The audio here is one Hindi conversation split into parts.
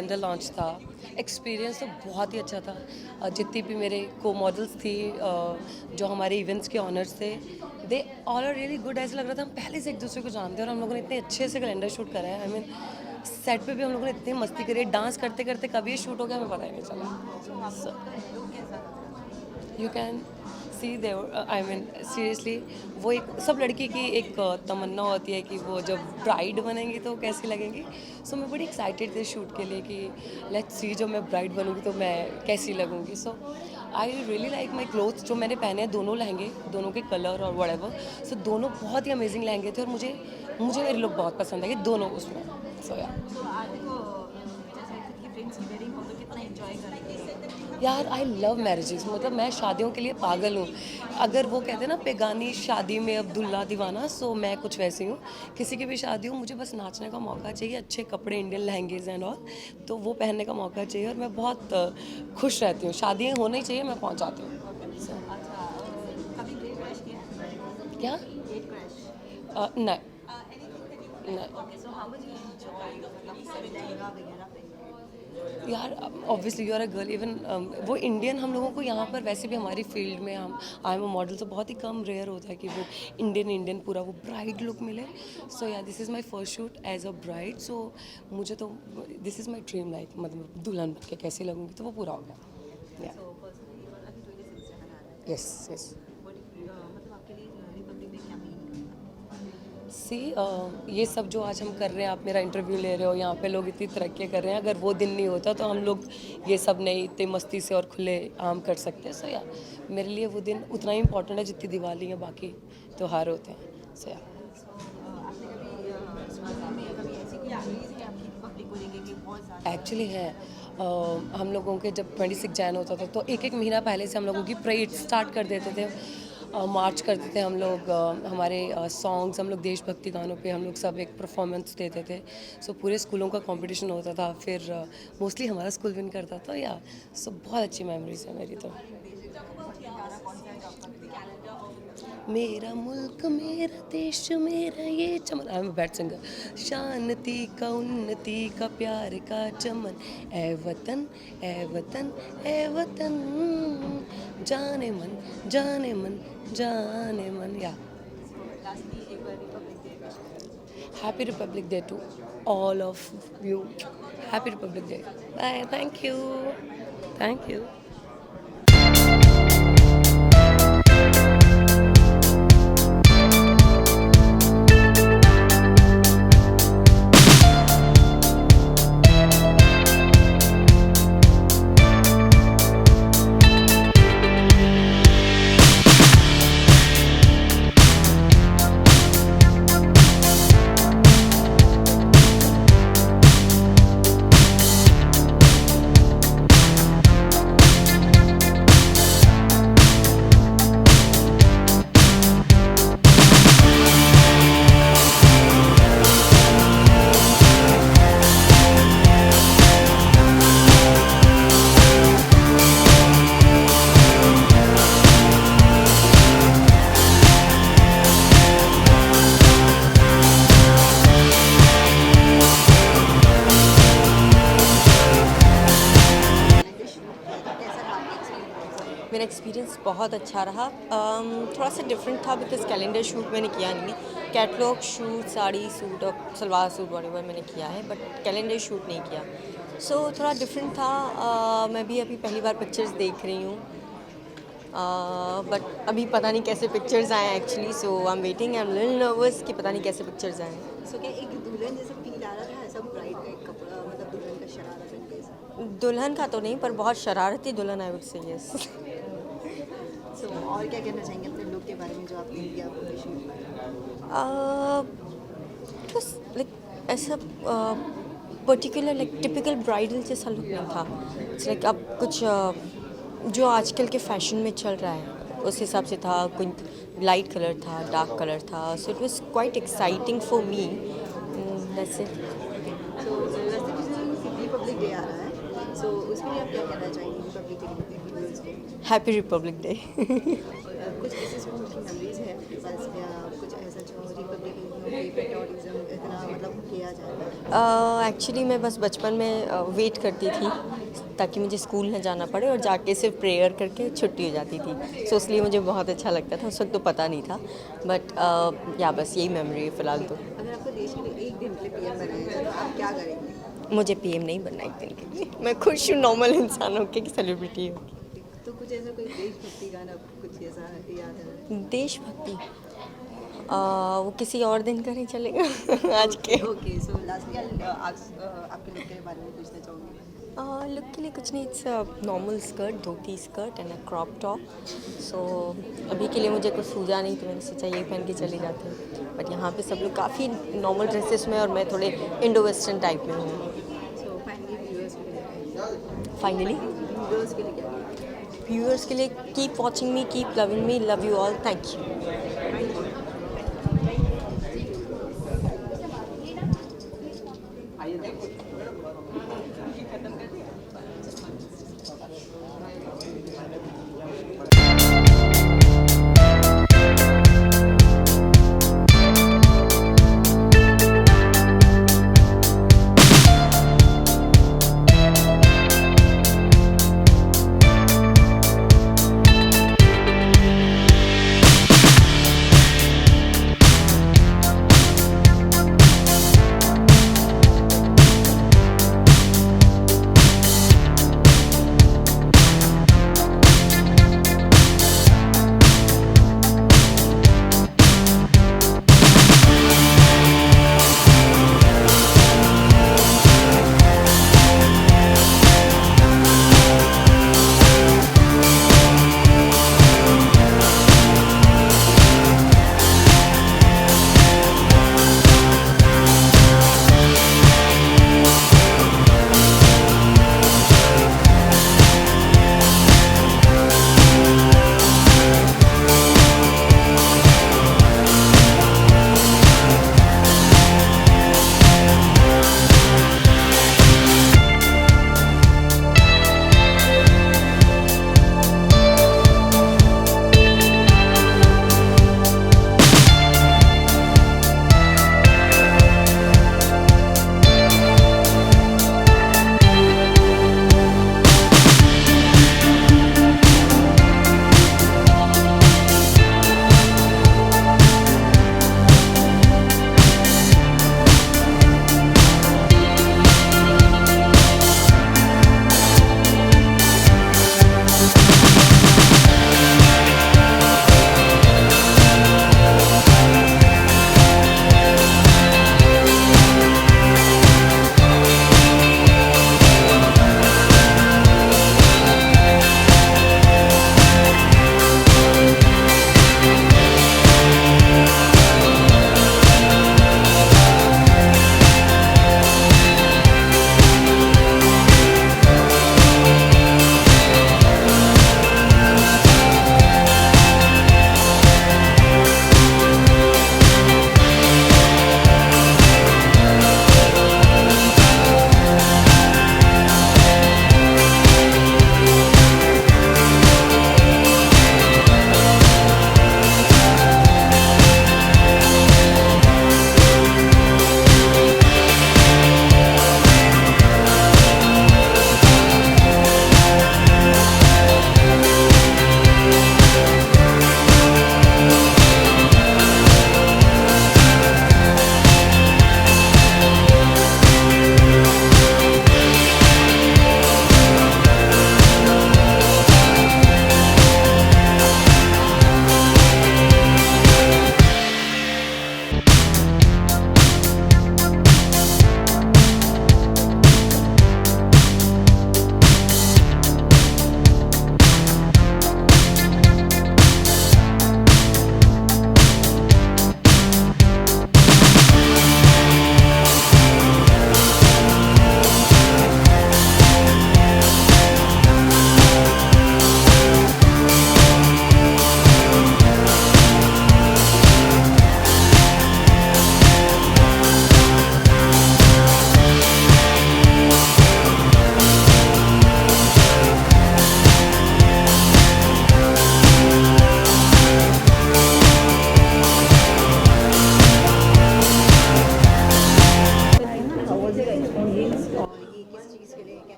कैलेंडर लॉन्च था। एक्सपीरियंस तो बहुत ही अच्छा था। जितनी भी मेरे को मॉडल्स थी, जो हमारे इवेंट्स के ऑनर्स थे, they all are really good. ऐसा लग रहा था हम पहले से एक दूसरे को जानते हैं और हम लोगों ने इतने अच्छे से कैलेंडर शूट करा है। आई मीन सेट पे भी हम लोगों ने इतनी मस्ती करी है, डांस करते करते कभी ये शूट हो गया हमें पता ही नहीं चला। यू कैन सी देवर, आई मीन सीरियसली वो एक सब लड़की की एक तमन्ना होती है कि वो जब ब्राइड बनेंगी तो कैसी लगेंगी। सो मैं बड़ी एक्साइटेड थी शूट के लिए कि लेट्स सी जब मैं ब्राइड बनूंगी तो मैं कैसी लगूंगी। So I really like my clothes. जो मैंने पहने हैं दोनों लहंगे, दोनों के कलर और व्हाटएवर, सो दोनों बहुत ही अमेजिंग लहंगे थे और मुझे मुझे मेरे लुक बहुत पसंद है कि दोनों उसमें। सो या तो आज देखो, जैसे खुद की फ्रेंड्स की वेडिंग हो तो कितना एंजॉय करेंगे। यार आई लव मैरिजेस, मतलब मैं शादियों के लिए पागल हूँ। अगर वो कहते हैं ना बेगानी शादी में अब दुल्हा दीवाना, सो मैं कुछ वैसी हूँ। किसी की भी शादी हो मुझे बस नाचने का मौका चाहिए, अच्छे कपड़े, इंडियन लहंगेज एंड ऑल, तो वो पहनने का मौका चाहिए और मैं बहुत खुश रहती हूँ। शादियाँ होनी चाहिए, मैं पहुँच जाती हूँ। So, अच्छा, कभी गेट क्रैश किया है? क्या? Gate crash. नहीं नहीं okay, so how much you enjoy मतलब लहंगा वगैरह पे? यार obviously you are a girl. Even वो इंडियन हम लोगों को यहाँ पर वैसे भी हमारी फील्ड में हम आई एम अ मॉडल, तो बहुत ही कम रेयर होता है कि वो इंडियन पूरा वो ब्राइड लुक मिले। So yeah this is my first shoot as a bride. So मुझे तो this is my dream life, मतलब दुल्हन बन के कैसी लगूंगी, तो वो पूरा हो गया। सो पर्सनली अभी 26 जनवरी आ रहा है। Yes yes. मतलब आपके लिए रिपब्लिक डे क्या मीन सी ये सब जो आज हम कर रहे हैं, आप मेरा इंटरव्यू ले रहे हो, यहाँ पे लोग इतनी तरक्की कर रहे हैं, अगर वो दिन नहीं होता तो हम लोग ये सब नहीं इतनी मस्ती से और खुले आम कर सकते। सो या मेरे लिए वो दिन उतना ही इम्पोर्टेंट है जितनी दिवाली या बाकी त्यौहार होते हैं। सो या आपने कभी स्कूल में कभी ऐसी कोई चीज़ है आपकी रिपब्लिक को लेके कि बहुत ज़्यादा एक्चुअली है। हम लोगों के जब 26 जैन होता था तो एक एक महीना पहले से हम लोगों की परेड स्टार्ट कर देते थे। मार्च करते थे हम लोग, हमारे सॉन्ग्स, हम लोग देशभक्ति गानों पे हम लोग सब एक परफॉर्मेंस देते थे। सो पूरे स्कूलों का कंपटीशन होता था, फिर मोस्टली हमारा स्कूल विन करता था। या सो बहुत अच्छी मेमोरीज है मेरी तो। मेरा मुल्क मेरा देश मेरा ये चमन, I am a bad singer. शांति का उन्नति का प्यार का चमन, ए वतन ए वतन ए वतन, जाने मन जाने मन जाने मन। या लास्टली एक बार रिपब्लिक डे विश करें। Happy Republic Day to all of you. Happy Republic Day. Bye. Thank you. Thank you. Calendar shoot किया था, कैसा रहा आपका एक्सपीरियंस? मेरा एक्सपीरियंस बहुत अच्छा रहा। थोड़ा सा डिफरेंट था बिकॉज कैलेंडर शूट मैंने किया नहीं है। कैटलॉग शूट, साड़ी सूट और सलवार सूट वगैरह मैंने किया है, बट कैलेंडर शूट नहीं किया। सो थोड़ा डिफरेंट था। मैं भी अभी पहली बार पिक्चर्स देख रही हूँ, बट अभी पता नहीं कैसे पिक्चर्स आए actually. So I am waiting, I am little nervous कि पता नहीं कैसे पिक्चर्स आए। सो क्या एक दुल्हन जैसा फील आ रहा था, ऐसा ब्राइड का एक कपड़ा मतलब दुल्हन का शरारा पहन के ऐसा? दुल्हन का तो नहीं, पर बहुत शरारती दुल्हन, आई वुड से यस। सो और क्या कहना चाहेंगे अपने लुक के बारे में जो आपने लिया अपने शूट में? बस लाइक ऐसा पर्टिकुलर लाइक टिपिकल ब्राइडल जैसा लुक नहीं था। इट्स लाइक अब कुछ जो आजकल के फैशन में चल रहा है उस हिसाब से था। कोई लाइट कलर था, डार्क कलर था, so it was quite exciting for me. That's it. So वैसे भी रिपब्लिक डे आ रहा है, सो उसमें आप क्या कहना चाहेंगे रिपब्लिक डे के व्यूअर्स को? Happy Republic day. कुछ ऐसे स्कूल की मेमोरीज है आपके पास या कुछ ऐसा जो रिपब्लिक पेट्रियोटिज्म इतना मतलब किया जाए? एक्चुअली मैं बस बचपन में वेट करती थी ताकि मुझे स्कूल न जाना पड़े और जाके सिर्फ प्रेयर करके छुट्टी हो जाती थी, सो इसलिए मुझे बहुत अच्छा लगता था। उस वक्त तो पता नहीं था, बट या बस यही मेमोरी है फ़िलहाल तो। अगर आपको देश के लिए एक दिन के लिए पीएम बनाया जाए तो आप क्या करेंगे? मुझे पीएम नहीं बनना एक दिन के लिए, मैं खुश हूँ नॉर्मल इंसान होके कि सेलिब्रिटी हो। तो कुछ ऐसा कोई देशभक्ति गाना कुछ ऐसा याद है? देशभक्ति वो किसी और दिन करें चलेगा आज के। ओके, सो लास्टली आपके लुक के बारे में पूछना चाहूँगी। लुक के लिए कुछ नहीं, it's normal skirt, dhoti skirt and a crop top. So अभी के लिए मुझे कुछ सूझा नहीं तो मैंने सोचा ये पहन के चली जाती हूँ, बट यहाँ पे सब लोग काफ़ी नॉर्मल ड्रेसेस में और मैं थोड़े इंडो वेस्टर्न टाइप में हूँ। सो फाइनली व्यूअर्स के लिए फाइनली व्यूअर्स के लिए क्या? व्यूअर्स के लिए keep watching me, keep loving me, love you all, thank you.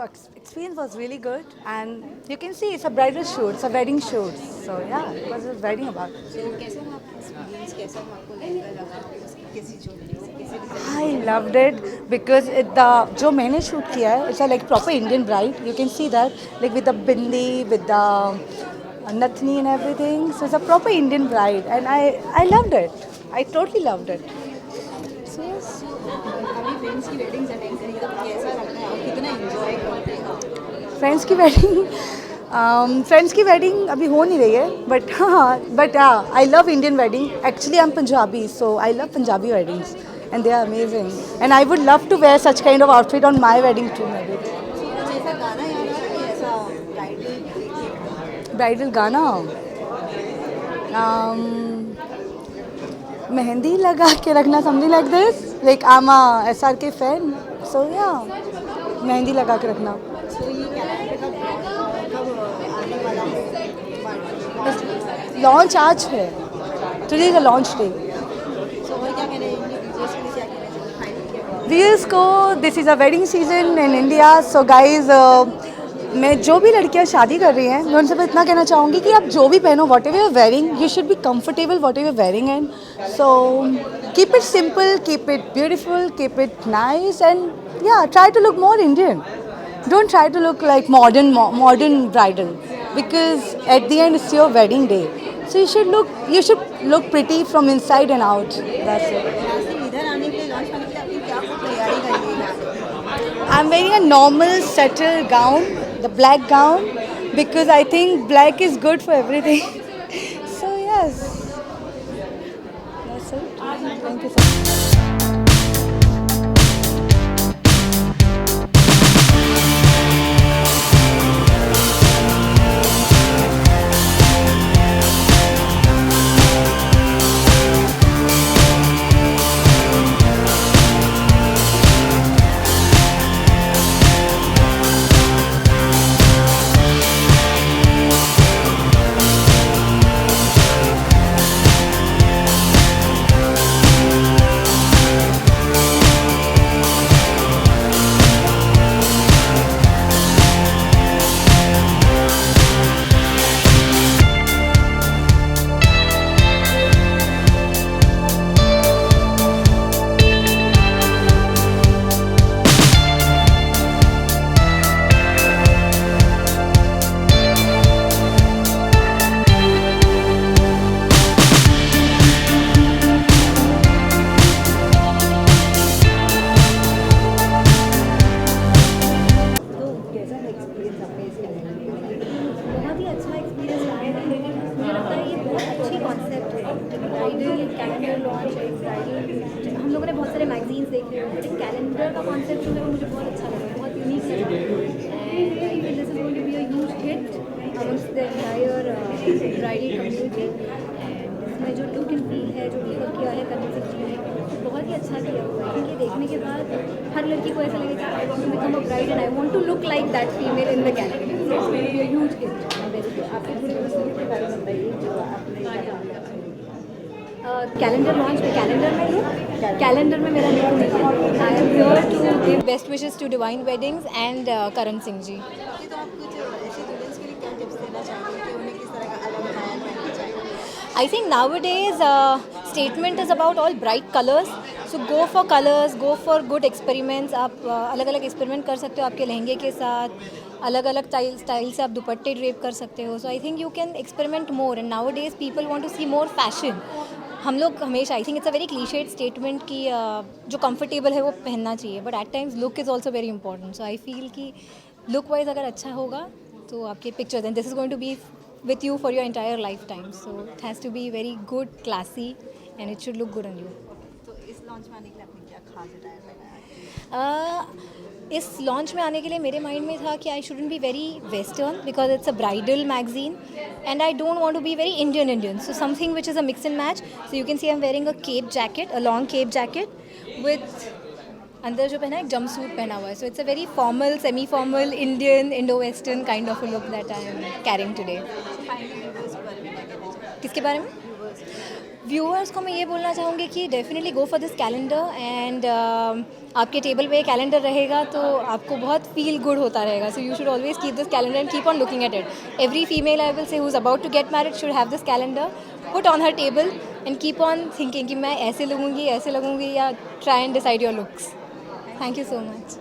So experience was really good, and you can see it's a bridal shoot, it's a wedding shoot. So yeah, it was a wedding about. तो कैसा रहा आपका एक्सपीरियंस, कैसा रहा आपको लहंगा लगा कैसी ज्वेलरी से कैसे design I loved it because the जो मैंने shoot किया है, it's a like proper Indian bride. You can see that like with the bindi, with the nathni and everything. So it's a proper Indian bride, and I loved it. I totally loved it. So yes. अभी फ्रेंड्स की वेडिंग्स अटेंड करी तो कैसा लगता है और कितना एंजॉय करते हो? फ्रेंड्स की वेडिंग अभी हो नहीं रही है, but I love Indian wedding. Actually I am Punjabi, so I love Punjabi weddings and they are amazing, and I would love to wear such kind of outfit on my wedding too. Maybe कुछ ऐसा गाना याद आ रहा है ऐसा ब्राइडल गाना मेहंदी लगा के रखना, something like this. Like I am a SRK fan, so yeah mehndi लगा के रखना. तो ये कैलेंडर कब आने वाला है? लॉन्च आज है, today is the launch day. So और क्या कहना है डीजेस के लिए, क्या कहना है फाइनल किया? व्यूअर्स को this is a wedding season in India. So guys, मैं जो भी लड़कियां शादी कर रही हैं, मैं उनसे बस इतना कहना चाहूँगी कि आप जो भी पहनो, whatever you are wearing, you should be comfortable whatever wearing. And so keep it simple, keep it beautiful, keep it nice, and yeah try to look more Indian. Don't try to look like modern bridal, because at the end it's your wedding day. So you should look pretty from inside and out. That's it. यहाँ से इधर आने के लिए, लॉन्च करने के लिए आपने क्या तैयारी करी है यहाँ पे? I'm wearing a normal settle gown, the black gown, because I think black is good for everything. So yes, that's it. Thank you so much. बहुत ही अच्छा एक्सपीरियंस रहा है. मुझे लगता है ये बहुत अच्छी कॉन्सेप्ट है. ब्राइडल कैलेंडर लॉन्च है, ब्राइडल हम लोगों ने बहुत सारे मैगजीन्स देखे हैं, बट कैलेंडर का कॉन्सेप्ट जो है वो मुझे बहुत अच्छा लगा, बहुत यूनिक है. And I feel this is going to be a huge hit amongst the entire bridal community. And इसमें जो लुक एंड फील है, जो मेकअप किया है करने से जी है, बहुत ही अच्छा किया हुआ है. ये देखने के बाद हर लड़की को ऐसा लगेगा I want to become a bride and I want to look like that female in the calendar. Huge hit. आपके पूरे प्रोसीजर के बारे में बताइए जो आपने कैलेंडर लॉन्च में कैलेंडर में हूँ. कैलेंडर में मेरा नाम नहीं है. I am here to give best wishes to divine weddings and Karan Singh ji. ये तो आप कुछ ऐसे स्टूडेंट्स के लिए क्या टिप्स देना चाहेंगे कि उन्हें किस तरह का अलग ख्याल रखना चाहिए? I think nowadays statement is about all bright colors. So go for colors, go for good experiments. आप अलग अलग एक्सपेरिमेंट कर सकते हो आपके लहंगे के साथ. अलग अलग स्टाइल से आप दुपट्टे ड्रेप कर सकते हो. So I think you can experiment more. And nowadays people want to see more fashion. हम लोग हमेशा I think it's a very clichéd statement कि जो कंफर्टेबल है वो पहनना चाहिए, but at times look is also very important. So I feel कि लुक वाइज अगर अच्छा होगा तो आपके pictures and this is going to be with you for your entire lifetime. So it has to be very good, classy, and it should look good on you. तो इस लॉन्च में आने के लिए आपने क्या खास अटायर लगाया? इस लॉन्च में आने के लिए मेरे माइंड में था कि I shouldn't be very western because it's a bridal magazine and I don't want to be very Indian. So something which is a mix and match. So you can see I am wearing a cape jacket, a long cape jacket with अंदर जो पहना है एक जंप सूट पहना हुआ है. So it's a very formal, semi formal, Indian, Indo western kind of a look that I am carrying today. किसके बारे में? व्यूअर्स को मैं ये बोलना चाहूँगी कि definitely go for this calendar and आपके टेबल पे कैलेंडर रहेगा तो आपको बहुत फील गुड होता रहेगा. So you should always keep this calendar and keep on looking at it. Every female I will say who is about to get married should have this calendar put on her table and keep on thinking कि मैं ऐसे लगूंगी या try and decide your looks. Thank you so much.